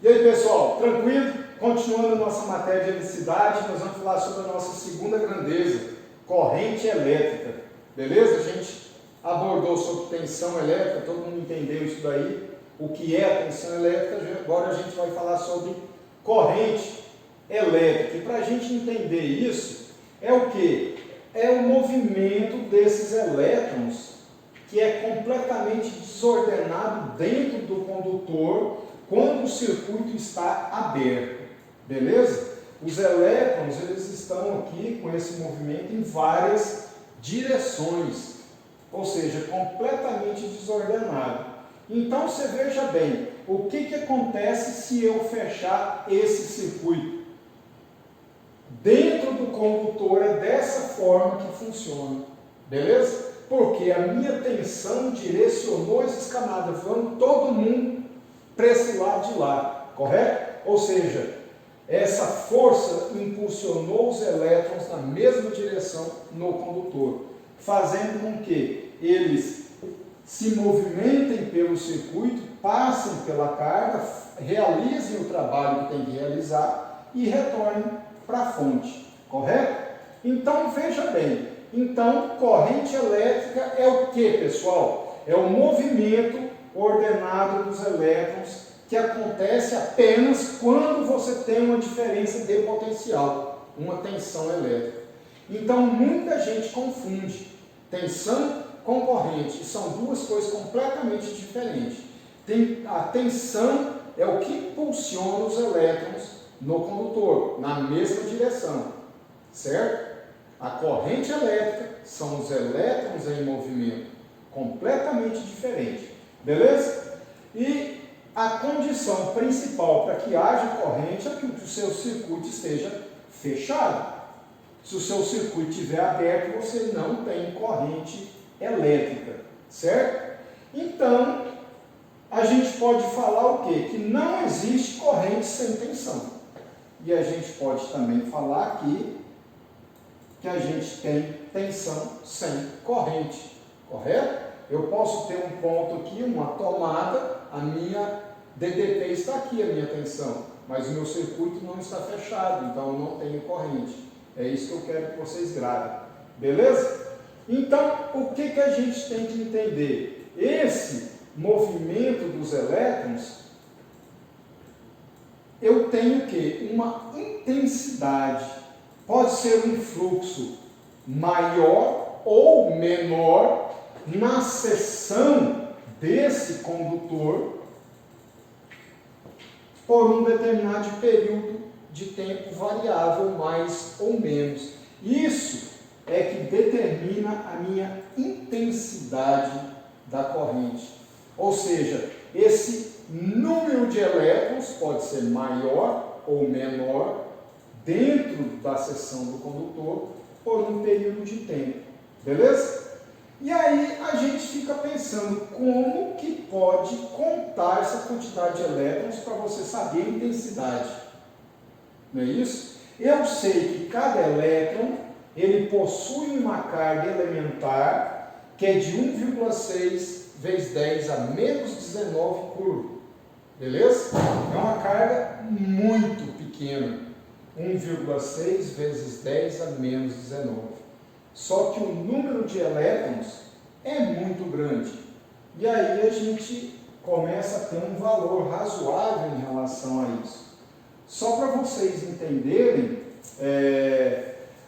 E aí, pessoal, tranquilo? Continuando a nossa matéria de eletricidade, nós vamos falar sobre a nossa segunda grandeza, corrente elétrica. Beleza? A gente abordou sobre tensão elétrica, todo mundo entendeu isso daí, o que é a tensão elétrica. Agora a gente vai falar sobre corrente elétrica. E para a gente entender isso, é o que? É o movimento desses elétrons que é completamente desordenado dentro do condutor quando o circuito está aberto, beleza? Os elétrons, eles estão aqui com esse movimento em várias direções, ou seja, completamente desordenado. Então, você veja bem, o que acontece se eu fechar esse circuito? Dentro do condutor é dessa forma que funciona, beleza? Porque a minha tensão direcionou essas camadas, falando todo mundo para esse lado de lá, correto? Ou seja, essa força impulsionou os elétrons na mesma direção no condutor, fazendo com que eles se movimentem pelo circuito, passem pela carga, realizem o trabalho que tem que realizar e retornem para a fonte, correto? Então, veja bem, então, corrente elétrica é o que, pessoal? É o movimento ordenado dos elétrons que acontece apenas quando você tem uma diferença de potencial, uma tensão elétrica. Então, muita gente confunde tensão com corrente, são duas coisas completamente diferentes. A tensão é o que impulsiona os elétrons no condutor, na mesma direção, certo? A corrente elétrica são os elétrons em movimento, completamente diferente, beleza? E a condição principal para que haja corrente é que o seu circuito esteja fechado. Se o seu circuito estiver aberto, você não tem corrente elétrica, certo? Então, a gente pode falar o quê? Que não existe corrente sem tensão. E a gente pode também falar aqui que a gente tem tensão sem corrente, correto? Eu posso ter um ponto aqui, uma tomada, a minha DTP está aqui, a minha tensão, mas o meu circuito não está fechado, então eu não tenho corrente. É isso que eu quero que vocês gravem, beleza? Então, o que a gente tem que entender? Esse movimento dos elétrons, eu tenho o quê? Uma intensidade. Pode ser um fluxo maior ou menor na seção desse condutor por um determinado período de tempo variável, mais ou menos. Isso é que determina a minha intensidade da corrente. Ou seja, esse número de elétrons pode ser maior ou menor dentro da seção do condutor por um período de tempo, beleza? E aí a gente fica pensando como que pode contar essa quantidade de elétrons para você saber a intensidade, não é isso? Eu sei que cada elétron ele possui uma carga elementar que é de 1,6 vezes 10 a menos 19 coulomb, beleza? É uma carga muito pequena. 1,6 vezes 10 a menos 19. Só que o número de elétrons é muito grande. E aí a gente começa a ter um valor razoável em relação a isso. Só para vocês entenderem,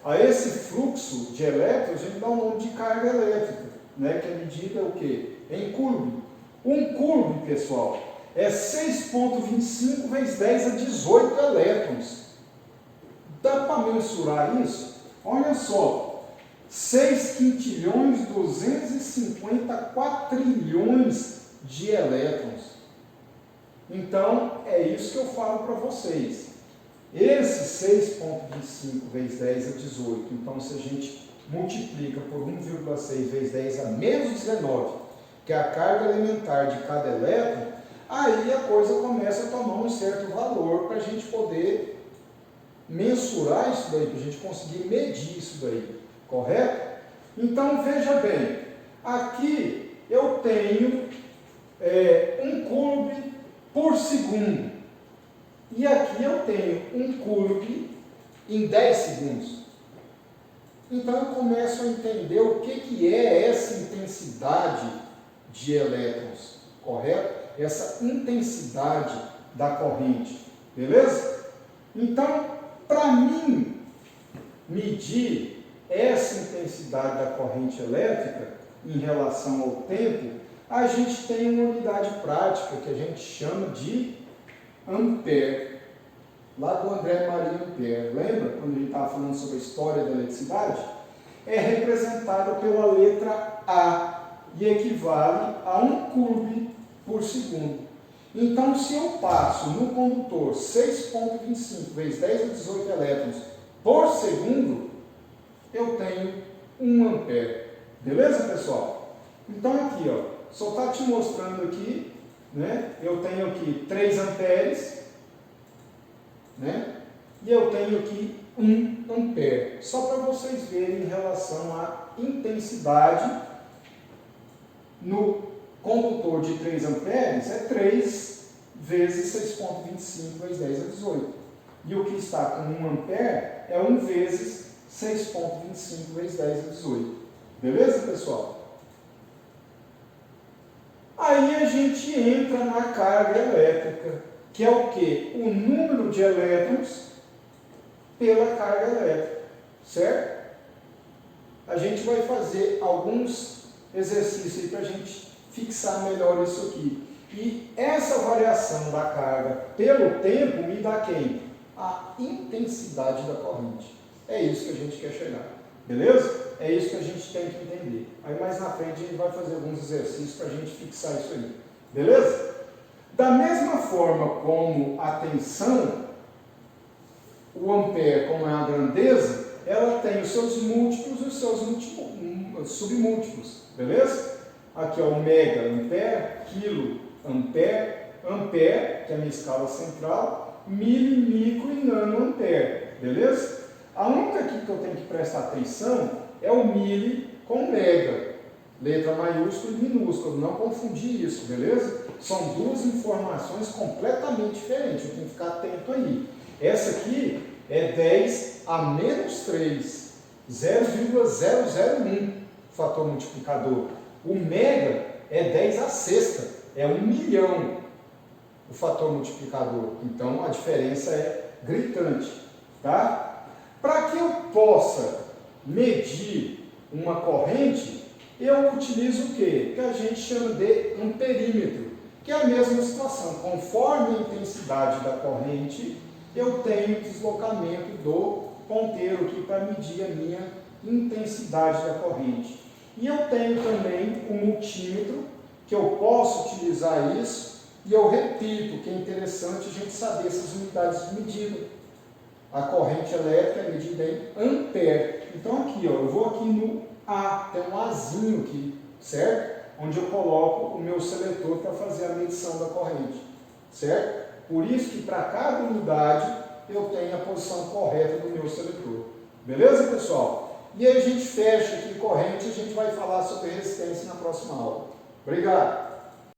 a esse fluxo de elétrons, a gente dá o nome de carga elétrica, né? Que é medida o quê? Em coulomb. Um coulomb, pessoal, é 6,25 vezes 10 a 18 elétrons. Dá para mensurar isso? Olha só, 6 quintilhões 250 quatrilhões de elétrons. Então, é isso que eu falo para vocês. Esse 6,25 vezes 10 a 18, então se a gente multiplica por 1,6 vezes 10 a menos 19, que é a carga elementar de cada elétron, aí a coisa começa a tomar um certo valor para a gente poder mensurar isso daí, para a gente conseguir medir isso daí, correto? Então, veja bem, aqui eu tenho 1 coulomb por segundo. E aqui eu tenho um coulomb em 10 segundos. Então eu começo a entender o que é essa intensidade de elétrons, correto? Essa intensidade da corrente, beleza? Então, para mim medir essa intensidade da corrente elétrica em relação ao tempo, a gente tem uma unidade prática que a gente chama de ampere, lá do André Maria Ampère. Lembra quando a gente estava falando sobre a história da eletricidade? É representada pela letra A e equivale a 1 coulomb por segundo. Então, se eu passo no condutor 6,25 vezes 10 a 18 elétrons por segundo, eu tenho 1 ampere. Beleza, pessoal? Então, aqui, ó, só está te mostrando aqui, né? Eu tenho aqui 3 amperes, né? E eu tenho aqui 1 ampere. Só para vocês verem em relação à intensidade no condutor de 3 amperes, é 3 vezes 6,25 vezes 10 a 18. E o que está com 1 ampere é 1 vezes 6,25 vezes 10 a 18. Beleza, pessoal? Aí a gente entra na carga elétrica, que é o quê? O número de elétrons pela carga elétrica, certo? A gente vai fazer alguns exercícios para a gente fixar melhor isso aqui. E essa variação da carga pelo tempo me dá quem? A intensidade da corrente. É isso que a gente quer chegar, beleza? É isso que a gente tem que entender. Aí mais na frente a gente vai fazer alguns exercícios para a gente fixar isso aí, beleza? Da mesma forma como a tensão, o ampere, como é a grandeza, ela tem os seus múltiplos e os seus submúltiplos, beleza? Aqui é o mega ampere, quilo ampere, ampere, que é a minha escala central, mili, micro e nano ampere, beleza? A única aqui que eu tenho que prestar atenção é o mili com mega, letra maiúscula e minúscula, não confundir isso, beleza? São duas informações completamente diferentes, eu tenho que ficar atento aí. Essa aqui é 10 a menos 3, 0,001 fator multiplicador. O mega é 10 a sexta, é 1 milhão o fator multiplicador. Então a diferença é gritante, tá? Para que eu possa medir uma corrente, eu utilizo o quê? Que a gente chama de amperímetro, que é a mesma situação. Conforme a intensidade da corrente, eu tenho deslocamento do ponteiro aqui para medir a minha intensidade da corrente. E eu tenho também o multímetro, que eu posso utilizar isso, e eu repito, que é interessante a gente saber essas unidades de medida. A corrente elétrica é medida em ampere. Então aqui, ó, eu vou aqui no A, tem um Azinho aqui, certo? Onde eu coloco o meu seletor para fazer a medição da corrente, certo? Por isso que para cada unidade eu tenho a posição correta do meu seletor. Beleza, pessoal? E aí a gente fecha aqui corrente e a gente vai falar sobre resistência na próxima aula. Obrigado!